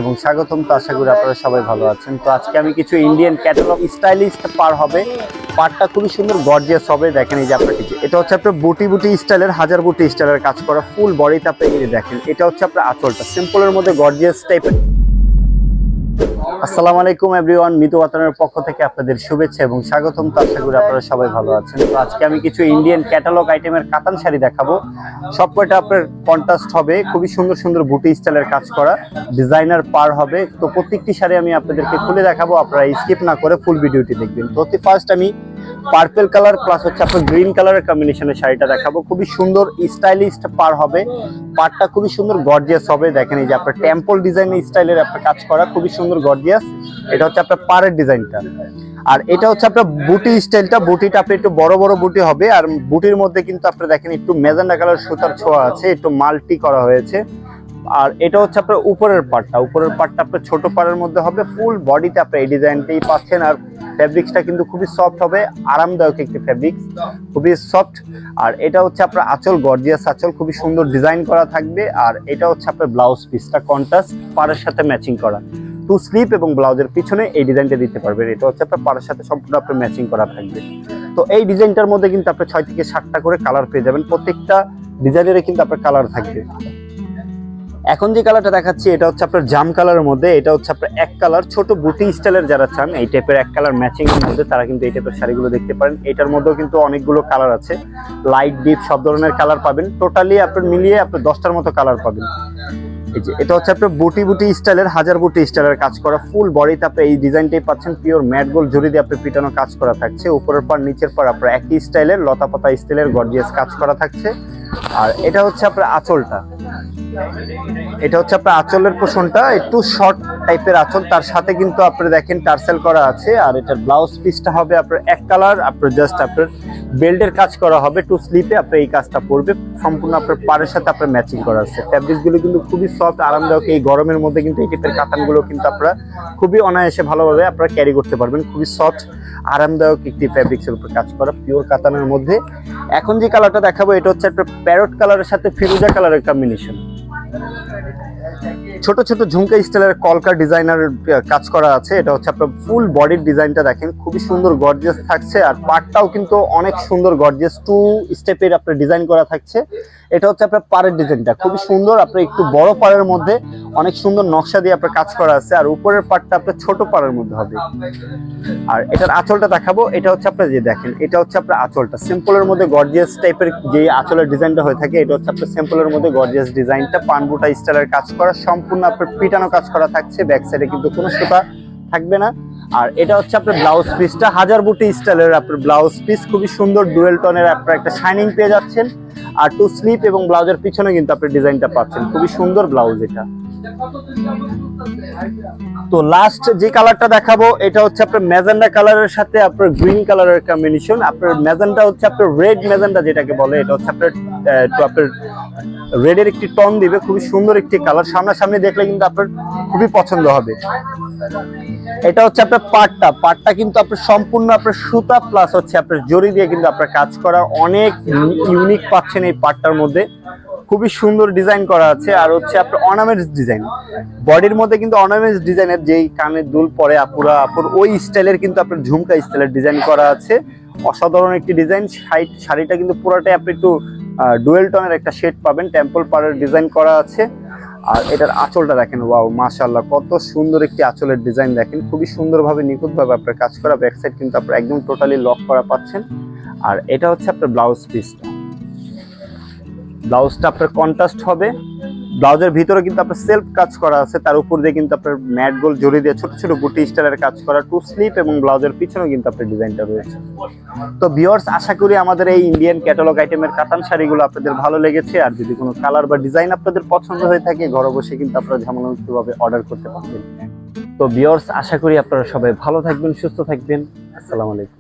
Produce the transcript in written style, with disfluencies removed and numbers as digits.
এবং স্বাগতম। তো আশা করি আপনারা সবাই ভালো আছেন। তো আজকে আমি কিছু ইন্ডিয়ান ক্যাটালগ স্টাইলিস্ট পার হবে, পারটা খুবই সুন্দর গর্জিয়াস হবে। দেখেন এই যে আপনার এটা হচ্ছে আপনার বুটি বুটি স্টাইলের, হাজার বুটি স্টাইলের কাজ করা ফুল বডিতে আপনি এই দেখেন, এটা হচ্ছে আপনার আঁচলটা সিম্পলের মধ্যে গর্জিয়াস টাইপের। আসসালামু আলাইকুম এভরিওয়ান, মিতু ওয়াতানের পক্ষ থেকে আপনাদের শুভেচ্ছা এবং স্বাগতম। তো আশা করি আপনারা সবাই ভালো আছেন। তো আজকে আমি কিছু ইন্ডিয়ান ক্যাটালগ আইটেমের কাতান শাড়ি দেখাবো, সবকটা আপনার কন্ট্রাস্ট হবে, খুবই সুন্দর সুন্দর বুটি স্টাইলের কাজ করা ডিজাইনার পার হবে। তো প্রত্যেকটি শাড়ি আমি আপনাদেরকে খুলে দেখাবো, আপনারা স্কিপ না করে ফুল ভিডিওটি দেখবেন। তো ফার্স্ট আমি পার্পল কালার প্লাস হচ্ছে আপনার গ্রিন কালারের কম্বিনেশনের শাড়িটা দেখাবো, খুবই সুন্দর স্টাইলিস্ট পার হবে। পারটা খুবই সুন্দর গর্জিয়াস হবে। দেখেন এই যে আপনার টেম্পল ডিজাইন স্টাইলের আপনার কাজ করা, খুবই সুন্দর গর্জিয়াস। এটা হচ্ছে আপনার পাড়ের ডিজাইনটা, আর এটা হচ্ছে আপনার বুটি স্টাইলটা। বুটিটা আপনি একটু বড় বড় বুটি হবে, আর বুটির মধ্যে কিন্তু আপনি দেখেন একটু মেজেন্ডা কালার সুতার ছোঁয়া আছে, একটু মাল্টি করা হয়েছে। আর এটা হচ্ছে আপনার উপরের পার্টটা, আপনার ছোট পাড়ের মধ্যে হবে, ফুল বডিতে আপনি এই ডিজাইনটাই পাচ্ছেন। আর ফেব্রিক্সটা কিন্তু খুবই সফট হবে, আরামদায়ক একটি ফেব্রিক্স, খুবই সফট। আর এটা হচ্ছে আপনার আঁচল, গর্জিয়াস আঁচল, খুবই সুন্দর ডিজাইন করা থাকবে। আর এটা হচ্ছে আপনার ব্লাউজ পিসটা কন্ট্রাস্ট পাড়ের সাথে ম্যাচিং করা, টু স্লিপ এবং ব্লাউজের পিছনে এই ডিজাইনটা দিতে পারবেন। এটা হচ্ছে আপনার পাড়ের সাথে সম্পূর্ণ আপনার ম্যাচিং করা থাকবে। তো এই ডিজাইনটার মধ্যে কিন্তু আপনি 6 থেকে 7টা করে কালার পেয়ে যাবেন, প্রত্যেকটা ডিজাইনের কিন্তু আপনার কালার থাকবে। এখন যে কালারটা দেখাচ্ছি এটা হচ্ছে আপনার জাম কালারের মধ্যে, এটা হচ্ছে আপনার এক কালার ছোট বুটি স্টাইলের যারা চান এই টাইপের এক কালার ম্যাচিং এর মধ্যে, তারা কিন্তু এই টাইপের শাড়িগুলো দেখতে পারেন। এটার মধ্যেও কিন্তু অনেকগুলো কালার আছে, লাইট ডিপ সব ধরনের কালার পাবেন, টোটালি আপনার মিলিয়ে আপনি 10টার মতো কালার পাবেন। এই যে এটা হচ্ছে আপনার বুটি বুটি স্টাইলের, হাজার বুটি স্টাইলের কাজ করা, ফুল বডিতে আপনি এই ডিজাইনটাই পাচ্ছেন। পিওর ম্যাট গোল্ড জরি দিয়ে আপনি পিটানো কাজ করা থাকছে, উপরের পার নিচের পার আপনার একই স্টাইলের লতা পাতা স্টাইলের গর্জিয়াস কাজ করা থাকছে। আর এটা হচ্ছে আপনার আঁচলটা, এটা হচ্ছে আপনার আঁচলের পোষণটা একটু শর্ট টাইপের আঁচল, তার সাথে কিন্তু আপনার দেখেন টার্সেল করা আছে। আর এটার ব্লাউজ পিসটা হবে আপনার এক কালার, আপনার জাস্ট আপনার বেল্টের কাজ করা হবে, টু স্লিপে আপনার এই কাজটা পড়বে, সম্পূর্ণ আপনার পাড়ের সাথে আপনার ম্যাচিং করা আছে। ফ্যাব্রিক্সগুলো কিন্তু খুবই সফট, আরামদায়ক। এই গরমের মধ্যে কিন্তু এই টাইপের কাতানগুলো কিন্তু আপনারা খুবই অনায়াসে ভালোভাবে আপনারা ক্যারি করতে পারবেন, খুবই সফট আরামদায়ক একটি ফ্যাব্রিক্সের উপর কাজ করা পিওর কাতানের মধ্যে। এখন যে কালারটা দেখাবো এটা হচ্ছে একটা প্যারট কালারের সাথে ফিরোজা কালারের কম্বিনেশন, ছোট ছোট ঝুমকা স্টাইলের কলকা ডিজাইনার কাজ করা আছে। এটা হচ্ছে আপনার ফুল বডির ডিজাইনটা দেখেন, খুবই সুন্দর গর্জিয়াস থাকছে। আর পাড়টাও কিন্তু অনেক সুন্দর গর্জিয়াস, 2 স্টেপের আপনার ডিজাইন করা থাকছে। এটা হচ্ছে আপনার পাড়ের ডিজাইনটা খুবই সুন্দর, আপনার একটু বড় পাড়ের মধ্যে অনেক সুন্দর নকশা দিয়ে আপনার কাজ করা আছে। আর উপরের পাড়টা আপনার ছোট পাড়ের মধ্যে হবে। আর এটার আঁচলটা দেখাবো, এটা হচ্ছে আপনার যে দেখেন, এটা হচ্ছে আপনার আঁচলটা সিম্পলের মধ্যে গর্জিয়াস টাইপের যে আঁচলের ডিজাইনটা হয়ে থাকে, এটা হচ্ছে আপনার সিম্পলের মধ্যে গর্জিয়াস ডিজাইনটা, পানবুটা স্টাইলের কাজ করা, সম্পূর্ণ আপনার পিটানো কাজ করা থাকছে, ব্যাক সাইডে কিন্তু কোনো সুতা থাকবে না। আর এটা হচ্ছে আপনার ব্লাউজ পিসটা, হাজার বুটি স্টাইলের আপনার ব্লাউজ পিস, খুবই সুন্দর ডুয়েল টোনের আপনার একটা শাইনিং পেয়ে যাচ্ছেন। আর টু স্লিপ এবং ব্লাউজের পিছনে কিন্তু আপনি ডিজাইনটা পাচ্ছেন, খুবই সুন্দর ব্লাউজ এটা। তো লাস্ট যে কালারটা দেখাবো এটা হচ্ছে আপনার ম্যাজেন্ডা কালারের সাথে আপনার গ্রিন কালারের কম্বিনেশন। আপনার ম্যাজেন্ডা হচ্ছে আপনার রেড ম্যাজেন্ডা যেটাকে বলে, এটা হচ্ছে আপনার রেডের একটি টন দিবে, খুবই সুন্দর একটি কালার, সামনাসামনি দেখলে কিন্তু আপনার খুবই পছন্দ হবে। এটা হচ্ছে আপনার পাটটা কিন্তু আপনার সম্পূর্ণ আপনার সুতা প্লাস হচ্ছে আপনার জরি দিয়ে কিন্তু আপনার কাজ করা, অনেক ইউনিক পাচ্ছেন এই পাটটার মধ্যে, খুবই সুন্দর ডিজাইন করা আছে। আর হচ্ছে আপনার অর্নামেন্টস ডিজাইন, বডির মধ্যে কিন্তু অর্নামেন্টস ডিজাইনের যেই কানের দুল পরে আপুর ওই স্টাইলের কিন্তু আপনার ঝুমকা স্টাইলের ডিজাইন করা আছে, অসাধারণ একটি ডিজাইন। শাড়িটা কিন্তু পুরোটাই আপনি একটু ডুয়েল টোনের একটা শেড পাবেন, টেম্পল পাড়ের ডিজাইন করা আছে। আর এটার আঁচলটা দেখেন, ওয়াও মাশাআল্লাহ, কত সুন্দর একটি আঁচলের ডিজাইন দেখেন, খুবই সুন্দরভাবে নিখুঁতভাবে আপনার কাজ করা, ব্যাক সাইড কিন্তু আপনার একদম টোটালি লক করা পাচ্ছেন। আর এটা হচ্ছে আপনার ব্লাউজ পিসটা, ব্লাউজটা আপনার কন্ট্রাস্ট হবে, ব্লাউজের ভিতরে কিন্তু আপনার সেলফ কাজ করা আছে, তার উপর দিয়ে কিন্তু আপনার ম্যাট গোল্ড জরি দিয়ে ছোট ছোট বুটি স্টাইলের কাজ করা, টু স্লিপ এবং ব্লাউজের পিছনেও কিন্তু আপনার ডিজাইনটা রয়েছে। তো ভিউয়ার্স, আশা করি আমাদের এই ইন্ডিয়ান ক্যাটালগ আইটেমের কাতান শাড়িগুলো আপনাদের ভালো লেগেছে। আর যদি কোনো কালার বা ডিজাইন আপনাদের পছন্দ হয়ে থাকে, ঘরে বসে কিন্তু আপনারা ঝামেলামুক্তভাবে অর্ডার করতে পারবেন। তো ভিউয়ার্স, আশা করি আপনারা সবাই ভালো থাকবেন, সুস্থ থাকবেন। আসসালামু আলাইকুম।